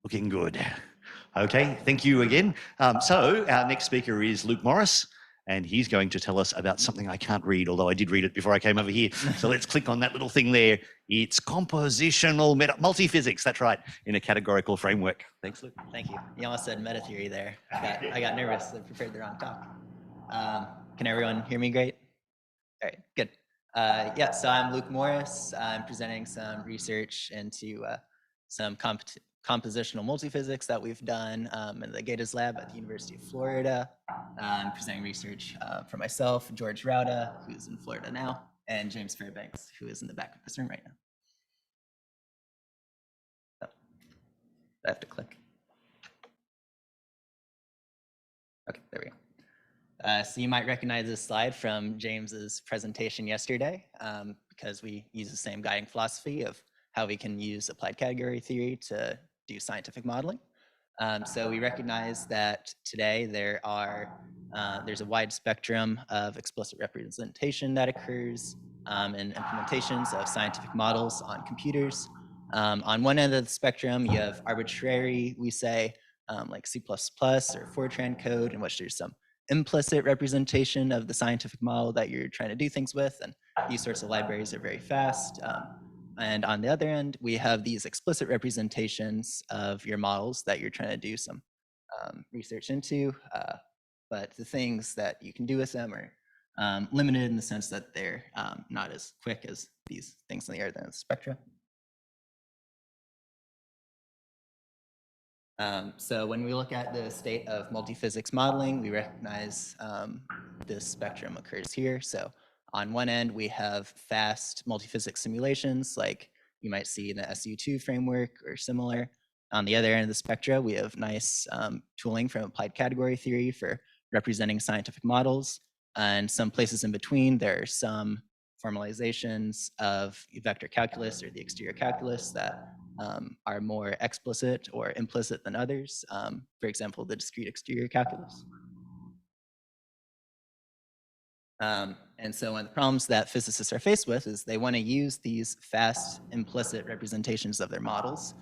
Looking good. Okay, thank you again. So our next speaker is Luke Morris, and he's going to tell us about something I can't read, although I did read it before I came over here. So let's click on that little thing there. It's compositional multiphysics, that's right, in a categorical framework. Thanks, Luke. Thank you. You almost said meta theory there. I got nervous. I prepared the wrong talk. Can everyone hear me great? All right, good. Yeah, so I'm Luke Morris. I'm presenting some research into some compositional multiphysics that we've done in the Gatas lab at the University of Florida. I'm presenting research for myself, George Rauda, who's in Florida now, and James Fairbanks, who is in the back of this room right now. Oh, I have to click. Okay, there we go. So you might recognize this slide from James's presentation yesterday because we use the same guiding philosophy of how we can use applied category theory to do scientific modeling. So we recognize that today there's a wide spectrum of explicit representation that occurs in implementations of scientific models on computers. On one end of the spectrum, you have arbitrary, we say, like C++ or Fortran code in which there's some implicit representation of the scientific model that you're trying to do things with, and these sorts of libraries are very fast. And on the other end, we have these explicit representations of your models that you're trying to do some research into, but the things that you can do with them are limited in the sense that they're not as quick as these things on the other end of the spectrum. So when we look at the state of multiphysics modeling, we recognize this spectrum occurs here. So on one end, we have fast multiphysics simulations like you might see in the SU2 framework or similar. On the other end of the spectrum, we have nice tooling from applied category theory for representing scientific models. And some places in between, there are some formalizations of vector calculus or the exterior calculus that are more explicit or implicit than others. For example, the discrete exterior calculus. And so one of the problems that physicists are faced with is they want to use these fast implicit representations of their models,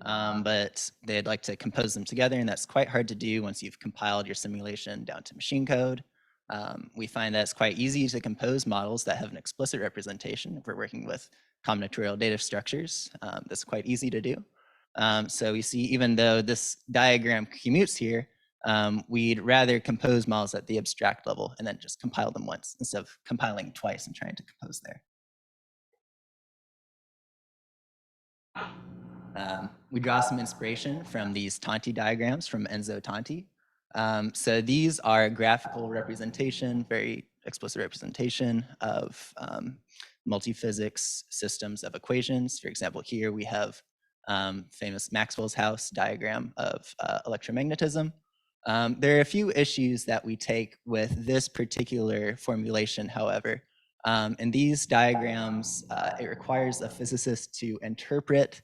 but they'd like to compose them together, and that's quite hard to do once you've compiled your simulation down to machine code. We find that it's quite easy to compose models that have an explicit representation if we're working with combinatorial data structures. That's quite easy to do. So we see even though this diagram commutes here, we'd rather compose models at the abstract level and then just compile them once instead of compiling twice and trying to compose there. We draw some inspiration from these Tanti diagrams from Enzo Tanti. So these are graphical representation, very explicit representation of multiphysics systems of equations. For example, here we have famous Maxwell's house diagram of electromagnetism. There are a few issues that we take with this particular formulation, however. In these diagrams, it requires a physicist to interpret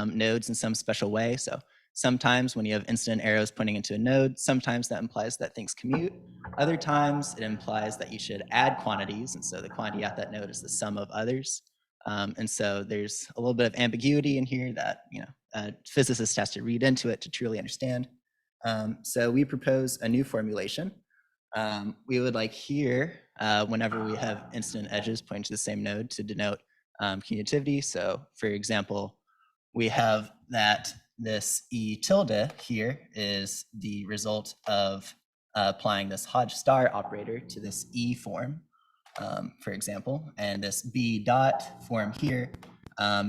nodes in some special way. So sometimes when you have incident arrows pointing into a node, sometimes that implies that things commute. Other times it implies that you should add quantities, and so the quantity at that node is the sum of others. And so there's a little bit of ambiguity in here that a physicist has to read into it to truly understand. So we propose a new formulation. We would like here, whenever we have incident edges pointing to the same node, to denote commutativity. So for example, we have that this E tilde here is the result of applying this Hodge star operator to this E form, for example, and this B dot form here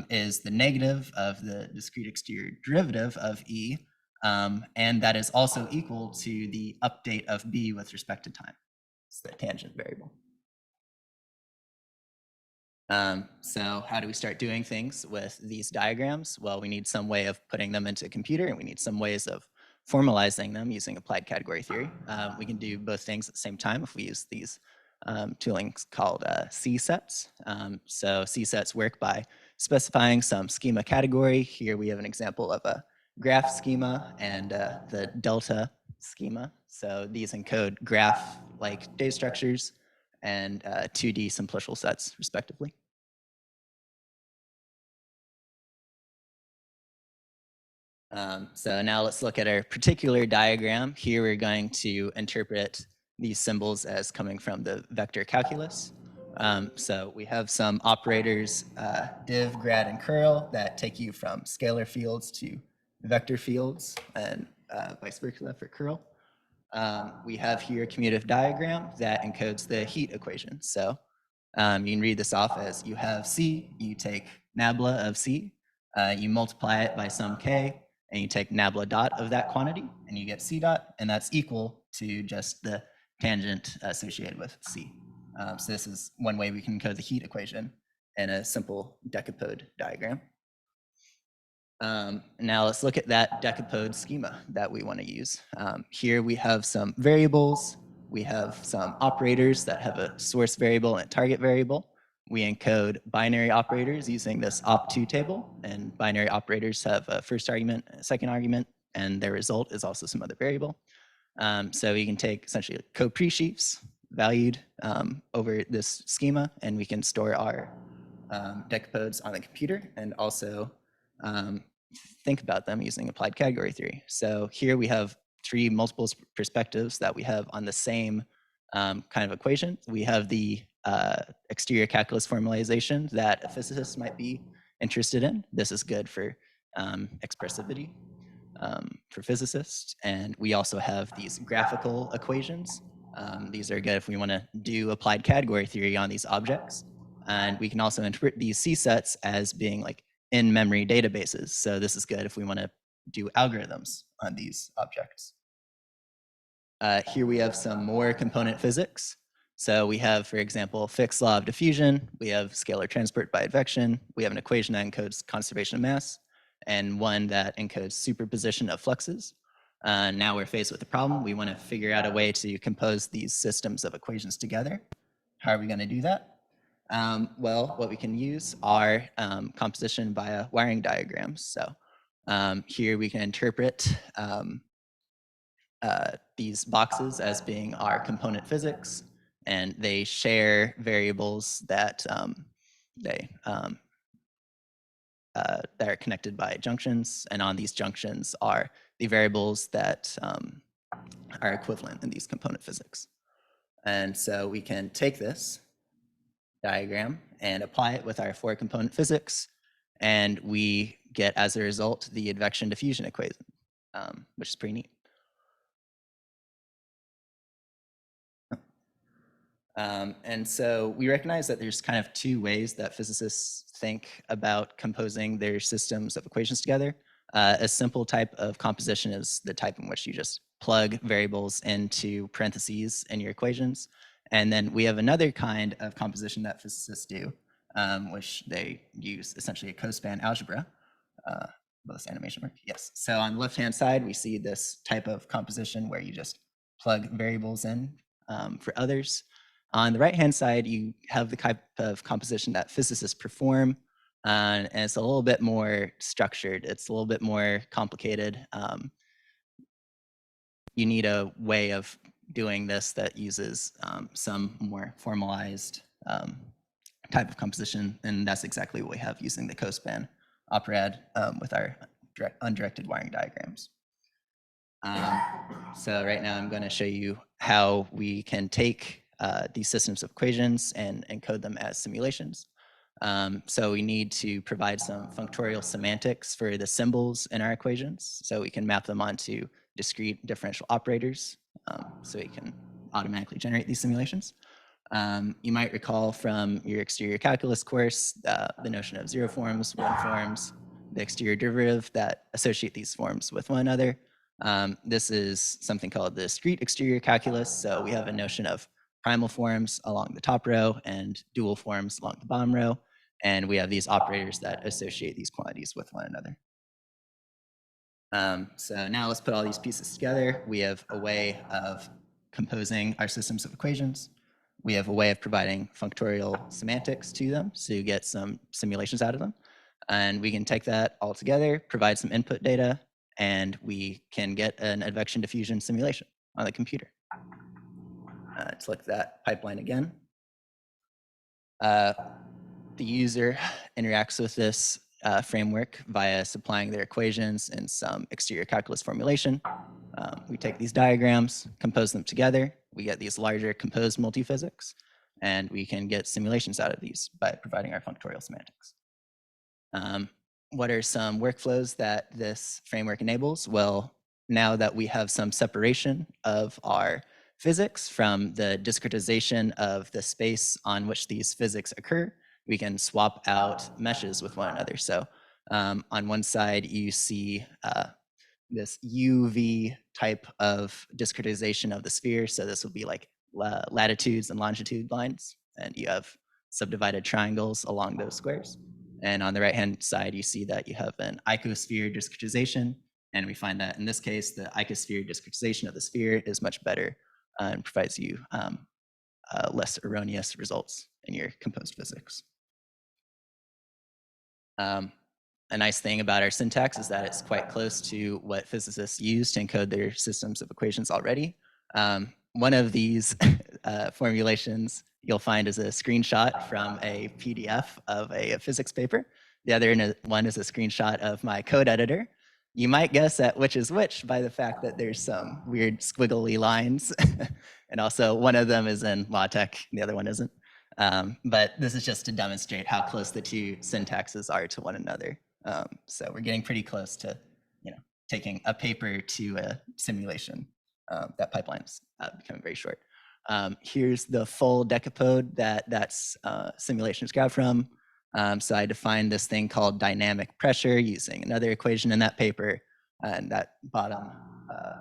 is the negative of the discrete exterior derivative of E, and that is also equal to the update of B with respect to time. It's the tangent variable. So how do we start doing things with these diagrams? Well, we need some way of putting them into a computer, and we need some ways of formalizing them using applied category theory. We can do both things at the same time if we use these toolings called ACSets. So ACSets work by specifying some schema category. Here we have an example of a graph schema and the delta schema. So these encode graph-like data structures and 2D simplicial sets, respectively. So now let's look at our particular diagram. Here we're going to interpret these symbols as coming from the vector calculus. So we have some operators, div, grad, and curl, that take you from scalar fields to vector fields, and vice versa for curl. We have here a commutative diagram that encodes the heat equation. So you can read this off as you have C, you take nabla of C, you multiply it by some K, and you take nabla dot of that quantity, and you get C dot, and that's equal to just the tangent associated with C. So this is one way we can encode the heat equation in a simple decapode diagram. Now let's look at that decapode schema that we want to use. Here we have some variables. We have some operators that have a source variable and a target variable. We encode binary operators using this op2 table, and binary operators have a first argument and a second argument, and their result is also some other variable. So we can take essentially code pre-sheafs valued over this schema, and we can store our decapodes on the computer, and also think about them using applied category theory. So here we have three multiple perspectives that we have on the same kind of equation. We have the exterior calculus formalization that a physicist might be interested in. This is good for expressivity for physicists. And we also have these graphical equations. These are good if we want to do applied category theory on these objects. And we can also interpret these C-sets as being like in-memory databases. So this is good if we want to do algorithms on these objects. Here we have some more component physics. So we have, for example, Fick's law of diffusion. We have scalar transport by advection. We have an equation that encodes conservation of mass, and one that encodes superposition of fluxes. Now we're faced with a problem. We want to figure out a way to compose these systems of equations together. How are we going to do that? Well, what we can use are composition via wiring diagrams. So here we can interpret these boxes as being our component physics, and they share variables that that are connected by junctions, and on these junctions are the variables that are equivalent in these component physics. And so we can take this diagram and apply it with our four component physics, and we get as a result the advection diffusion equation, which is pretty neat. And so we recognize that there's kind of two ways that physicists think about composing their systems of equations together. A simple type of composition is the type in which you just plug variables into parentheses in your equations. And then we have another kind of composition that physicists do, which they use essentially a cospan algebra. Will this animation work? Yes. So on the left-hand side, we see this type of composition where you just plug variables in for others. On the right-hand side, you have the type of composition that physicists perform, and it's a little bit more structured. It's a little bit more complicated. You need a way of doing this that uses some more formalized type of composition, and that's exactly what we have using the cospan operad with our undirected wiring diagrams. So right now I'm going to show you how we can take these systems of equations and encode them as simulations. So we need to provide some functorial semantics for the symbols in our equations, so we can map them onto discrete differential operators, so we can automatically generate these simulations. You might recall from your exterior calculus course the notion of zero forms, one forms, the exterior derivative that associate these forms with one another. This is something called the discrete exterior calculus. So we have a notion of primal forms along the top row and dual forms along the bottom row. And we have these operators that associate these quantities with one another. So now let's put all these pieces together. We have a way of composing our systems of equations. We have a way of providing functorial semantics to them, so you get some simulations out of them. And we can take that all together, provide some input data, and we can get an advection diffusion simulation on the computer. Let's look at that pipeline again. The user interacts with this framework via supplying their equations in some exterior calculus formulation. We take these diagrams, compose them together. We get these larger composed multiphysics, and we can get simulations out of these by providing our functorial semantics. What are some workflows that this framework enables? Well, now that we have some separation of our physics from the discretization of the space on which these physics occur, we can swap out meshes with one another. So on one side, you see this UV type of discretization of the sphere. So this will be like latitudes and longitude lines, and you have subdivided triangles along those squares. And on the right-hand side, you see that you have an icosphere discretization. And we find that in this case, the icosphere discretization of the sphere is much better and provides you less erroneous results in your composed physics. A nice thing about our syntax is that it's quite close to what physicists use to encode their systems of equations already. One of these formulations you'll find is a screenshot from a PDF of a physics paper. The other one is a screenshot of my code editor. You might guess at which is which by the fact that there's some weird squiggly lines. And also one of them is in LaTeX, the other one isn't. But this is just to demonstrate how close the two syntaxes are to one another. So we're getting pretty close to, taking a paper to a simulation. That pipeline's becoming very short. Here's the full decapode that simulation is grabbed from. So I defined this thing called dynamic pressure using another equation in that paper. And that bottom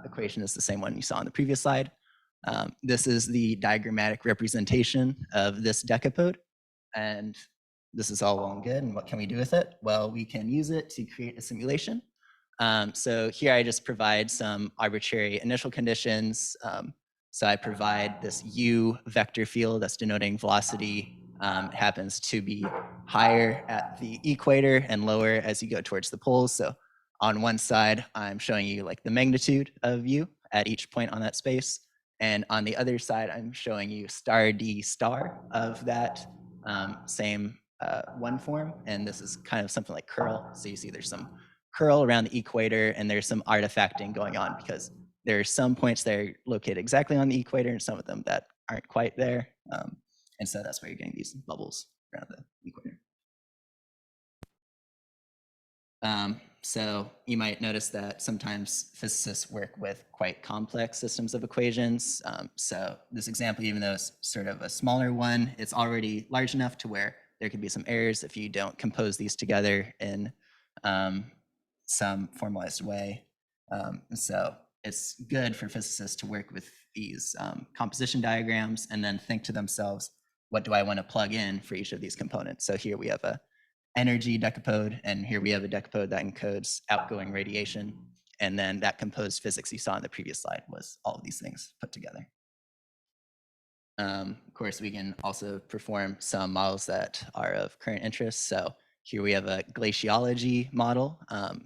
equation is the same one you saw on the previous slide. This is the diagrammatic representation of this decapode. And this is all well and good. And what can we do with it? Well, we can use it to create a simulation. So here I just provide some arbitrary initial conditions. So I provide this U vector field that's denoting velocity happens to be higher at the equator and lower as you go towards the poles. So on one side, I'm showing you like the magnitude of U at each point on that space. And on the other side, I'm showing you star D star of that same one form. And this is kind of something like curl. So you see there's some curl around the equator, and there's some artifacting going on because there are some points that are located exactly on the equator and some of them that aren't quite there. And so that's where you're getting these bubbles around the equator. So you might notice that sometimes physicists work with quite complex systems of equations. So this example, even though it's sort of a smaller one, it's already large enough to where there could be some errors if you don't compose these together in some formalized way. So it's good for physicists to work with these composition diagrams and then think to themselves, what do I want to plug in for each of these components? So here we have a energy decapode, and here we have a decapode that encodes outgoing radiation. And then that composed physics you saw in the previous slide was all of these things put together. Of course, we can also perform some models that are of current interest. So here we have a glaciology model.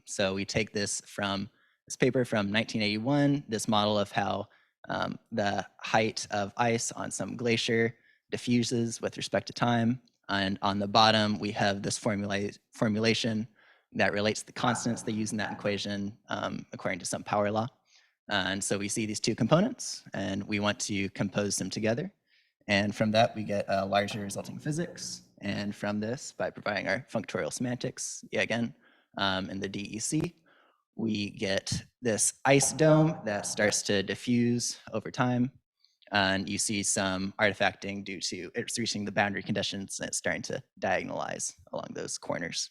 So we take this from this paper from 1981, this model of how the height of ice on some glacier diffuses with respect to time. And on the bottom, we have this formulation that relates the constants they use in that equation according to some power law. And so we see these two components, and we want to compose them together. And from that, we get a larger resulting physics. And from this, by providing our functorial semantics, again, in the DEC, we get this ice dome that starts to diffuse over time. And you see some artifacting due to it's reaching the boundary conditions and it's starting to diagonalize along those corners.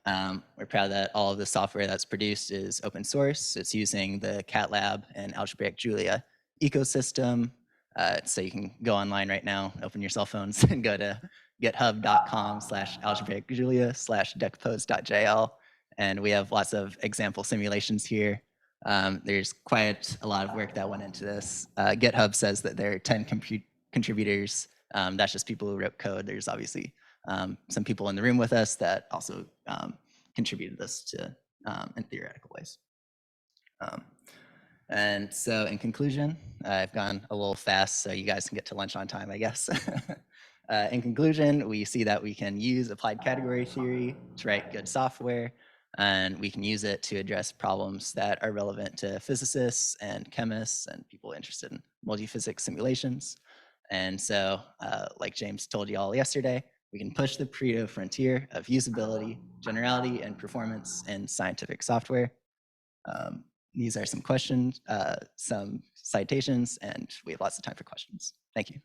We're proud that all of the software that's produced is open source. It's using the Catlab and algebraic Julia ecosystem. So you can go online right now, open your cell phones and go to github.com/algebraic-julia/Decapodes.jl. And we have lots of example simulations here. There's quite a lot of work that went into this. GitHub says that there are 10 contributors. That's just people who wrote code. There's obviously some people in the room with us that also contributed this to in theoretical ways. And so in conclusion, I've gone a little fast, so you guys can get to lunch on time, I guess. In conclusion, we see that we can use applied category theory to write good software, and we can use it to address problems that are relevant to physicists and chemists and people interested in multiphysics simulations. And so, like James told you all yesterday, we can push the Pareto frontier of usability, generality, and performance in scientific software. These are some questions, some citations, and we have lots of time for questions. Thank you.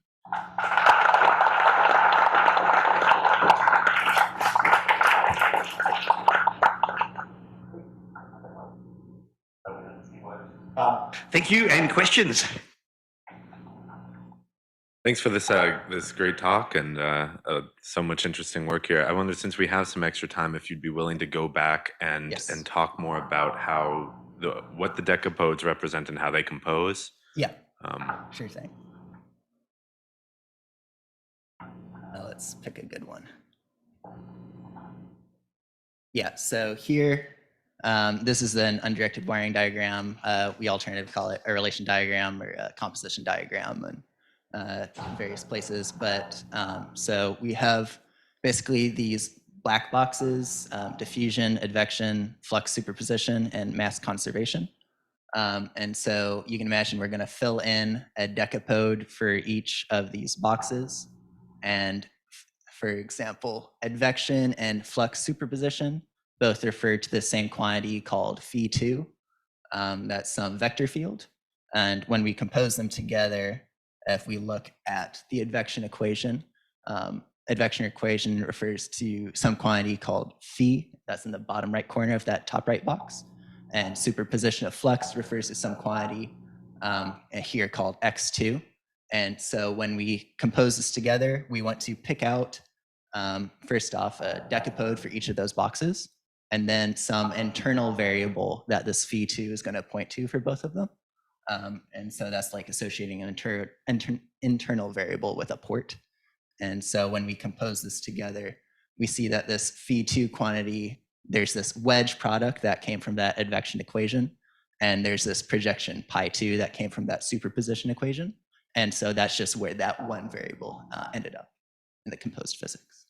Thank you, and questions? Thanks for this this great talk and so much interesting work here. I wonder, since we have some extra time, if you'd be willing to go back and Yes. and talk more about how what the decapodes represent and how they compose. Yeah, sure thing. Let's pick a good one. Yeah, so here, this is an undirected wiring diagram. We alternatively call it a relation diagram or a composition diagram and in various places. But so we have basically these black boxes, diffusion, advection, flux superposition, and mass conservation. And so you can imagine we're going to fill in a decapode for each of these boxes. And for example, advection and flux superposition both refer to the same quantity called phi2. That's some vector field. And when we compose them together, if we look at the advection equation refers to some quantity called phi. That's in the bottom right corner of that top right box. And superposition of flux refers to some quantity here called x2. And so when we compose this together, we want to pick out, first off, a decapode for each of those boxes, and then some internal variable that this phi2 is going to point to for both of them. And so that's like associating an internal variable with a port. And so when we compose this together, we see that this phi2 quantity, there's this wedge product that came from that advection equation, and there's this projection pi2 that came from that superposition equation. And so that's just where that one variable ended up in the composed physics.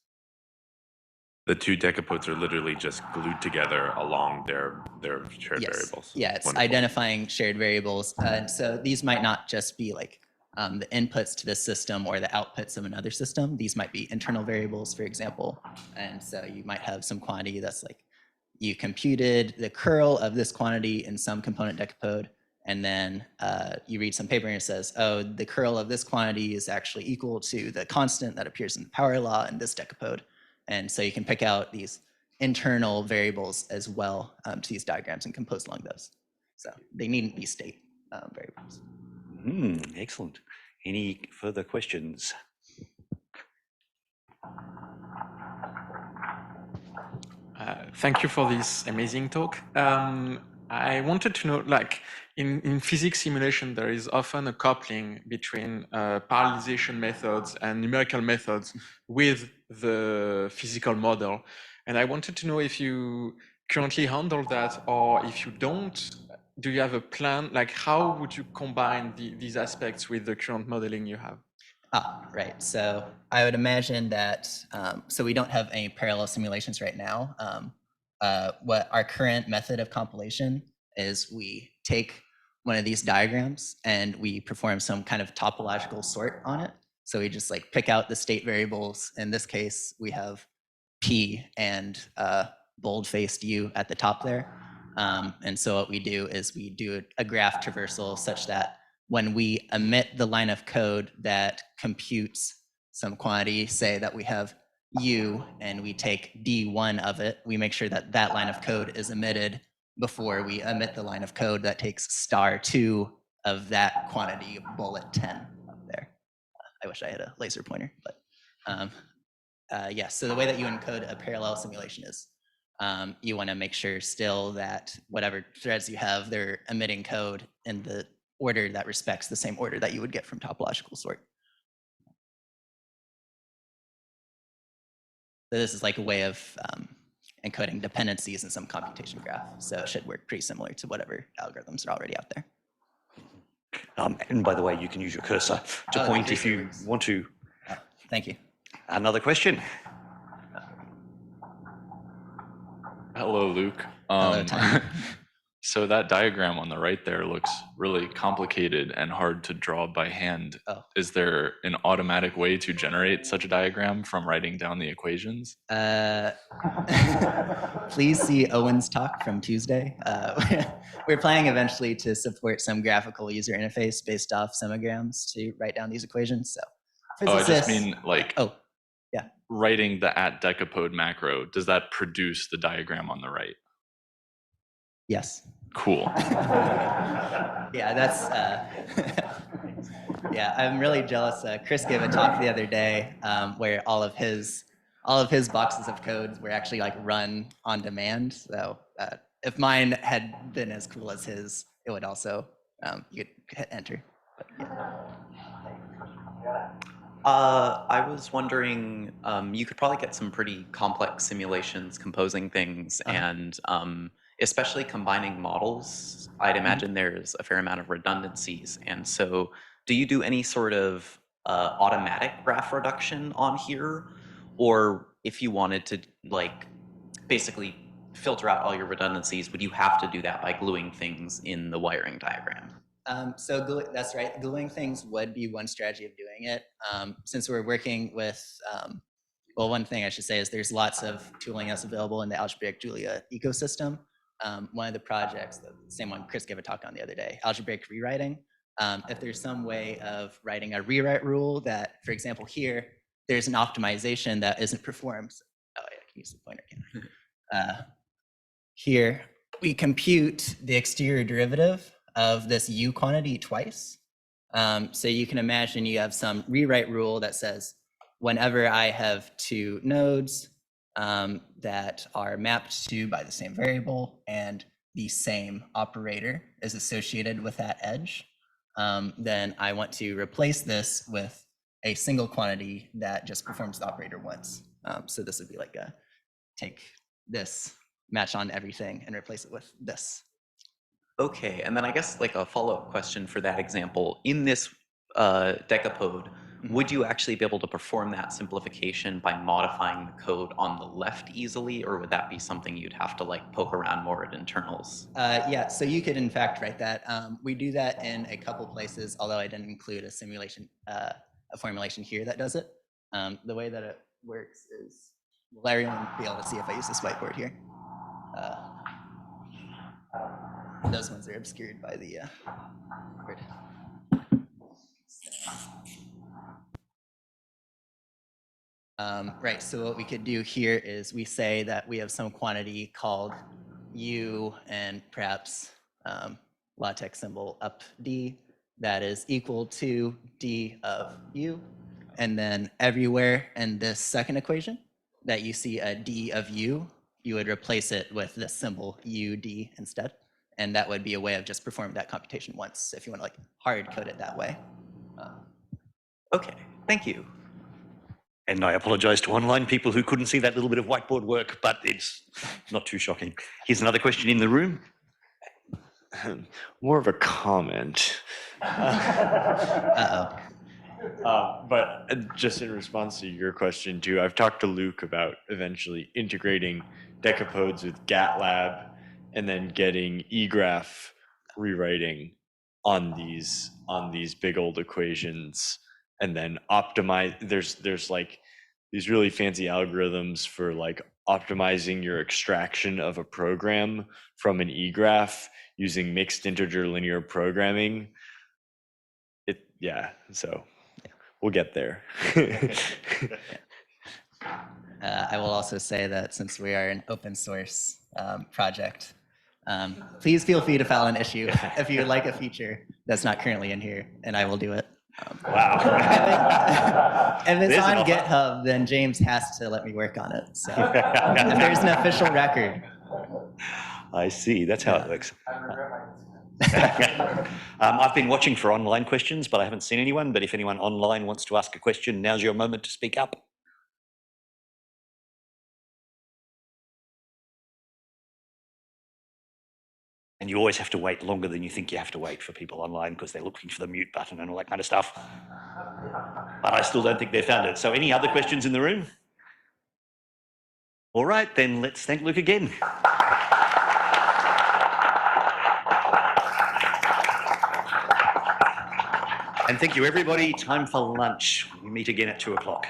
The two decapodes are literally just glued together along their shared variables. Yeah, it's Wonderful. identifying shared variables. And so these might not just be like the inputs to this system or the outputs of another system. These might be internal variables, for example. And so you might have some quantity that's like you computed the curl of this quantity in some component decapode, and then you read some paper and it says, oh, the curl of this quantity is actually equal to the constant that appears in the power law in this decapode. And so you can pick out these internal variables as well to these diagrams and compose along those. So they needn't be state variables. Excellent. Any further questions? Thank you for this amazing talk. I wanted to know, like, in physics simulation, there is often a coupling between parallelization methods and numerical methods with the physical model. And I wanted to know if you currently handle that, or if you don't, do you have a plan? Like, how would you combine these aspects with the current modeling you have? Right. So I would imagine that, so we don't have any parallel simulations right now. What our current method of compilation is, we take one of these diagrams and we perform some kind of topological sort on it. So we just like pick out the state variables. In this case, we have P and bold-faced U at the top there. And so what we do is we do a graph traversal such that when we emit the line of code that computes some quantity, say that we have U and we take D1 of it, we make sure that that line of code is emitted before we emit the line of code that takes *2 of that quantity, bullet 10 up there. I wish I had a laser pointer, but yeah, so the way that you encode a parallel simulation is you want to make sure still that whatever threads you have, they're emitting code in the order that respects the same order that you would get from topological sort. So this is like a way of encoding dependencies in some computation graph. So it should work pretty similar to whatever algorithms are already out there. And by the way, you can use your cursor to point if you want to. Thank you. Another question. Hello, Luke. Hello, Tony. So that diagram on the right there looks really complicated and hard to draw by hand. Oh. Is there an automatic way to generate such a diagram from writing down the equations? Please see Owen's talk from Tuesday. We're planning eventually to support some graphical user interface based off semograms to write down these equations. So, Oh, I just physicists- mean like yeah. writing the @decapode macro. Does that produce the diagram on the right? Yes. Cool. Yeah, that's yeah. I'm really jealous. Chris gave a talk the other day where all of his boxes of codes were actually like run on demand. So if mine had been as cool as his, it would also you could hit enter. But, yeah. I was wondering, you could probably get some pretty complex simulations composing things, and especially combining models. I'd imagine there's a fair amount of redundancies. And so do you do any sort of automatic graph reduction on here? Or if you wanted to like basically filter out all your redundancies, would you have to do that by gluing things in the wiring diagram? So that's right. Gluing things would be one strategy of doing it. Since we're working with, well, one thing I should say is there's lots of tooling that's available in the algebraic Julia ecosystem. One of the projects, the same one Chris gave a talk on the other day, algebraic rewriting. If there's some way of writing a rewrite rule that, for example, here, there's an optimization that isn't performed. Oh, yeah, I can use the pointer again. Here, we compute the exterior derivative of this u quantity twice. So you can imagine you have some rewrite rule that says, whenever I have two nodes that are mapped to by the same variable and the same operator is associated with that edge, then I want to replace this with a single quantity that just performs the operator once. So this would be like take this, match on everything, and replace it with this. Okay, and then I guess like a follow-up question for that example, in this Decapode, would you actually be able to perform that simplification by modifying the code on the left easily, or would that be something you'd have to like poke around more at internals? Yeah, so you could in fact write that. We do that in a couple places, although I didn't include a simulation, a formulation here that does it. The way that it works is, will everyone be able to see if I use this whiteboard here? Those ones are obscured by the word. Right, so what we could do here is we say that we have some quantity called u and perhaps LaTeX symbol up d that is equal to d of u. And then everywhere in this second equation that you see a d of u, you would replace it with this symbol ud instead. And that would be a way of just performing that computation once if you want to like hard code it that way. Okay, thank you. And I apologize to online people who couldn't see that little bit of whiteboard work, but it's not too shocking. Here's another question in the room. More of a comment. Uh-oh. But just in response to your question too, I've talked to Luke about eventually integrating decapodes with GATLab and then getting egraph rewriting on these big old equations, and then optimize. There's like these really fancy algorithms for like optimizing your extraction of a program from an egraph using mixed integer linear programming. So we'll get there. I will also say that since we are an open source project, please feel free to file an issue if you would like a feature that's not currently in here, and I will do it. Wow. If it's There's an on offer. GitHub, then James has to let me work on it. So if there's an official record. I see, that's how it works. I've been watching for online questions, but I haven't seen anyone. But if anyone online wants to ask a question, now's your moment to speak up. And you always have to wait longer than you think you have to wait for people online because they're looking for the mute button and all that kind of stuff. But I still don't think they've found it. So any other questions in the room? All right, then let's thank Luke again. And thank you, everybody. Time for lunch. We meet again at 2 o'clock.